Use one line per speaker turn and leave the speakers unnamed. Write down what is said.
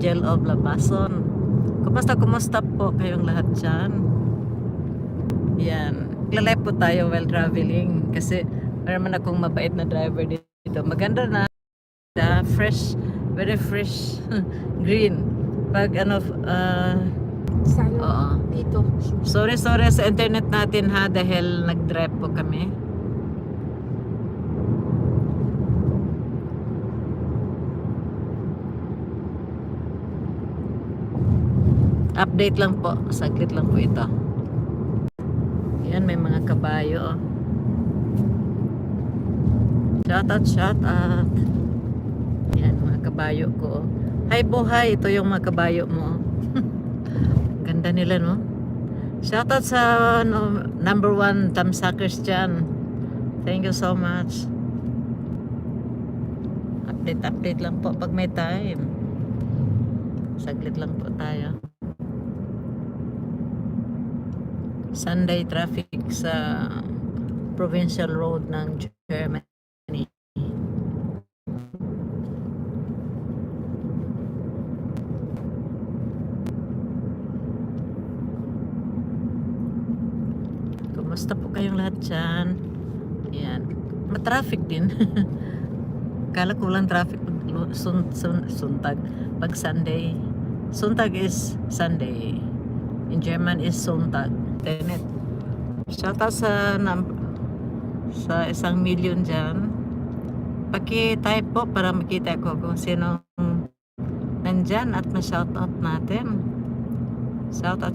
Angel of Labason. Kumusta po kayong lahat dyan? Yan. Lalay po tayo while traveling kasi meron man akong mabait na driver dito. Maganda na fresh, very fresh green. Pag
Sana dito.
sorry sa internet natin ha dahil nag-drive po kami. Update lang po, saglit lang po ito. Yan, may mga kabayo. Shout out. Yan, mga kabayo ko. Hi buhay, ito yung mga kabayo mo. Ganda nila, no? Shout out sa number 1 Tamsuckers dyan. Thank you so much. Update lang po pag may time. Saglit lang po tayo. Sunday traffic sa provincial road ng Germany. Kumusta po kayong lahat dyan? Yan. Matraffic din. Kala ko lang traffic suntag pag Sunday. Suntag is Sunday. In German is Sonntag. Tenet. Shoutout sa 1,000,000 dyan. Paki-type po para makita ko kung sino nandyan at ma-shoutout natin. Shoutout.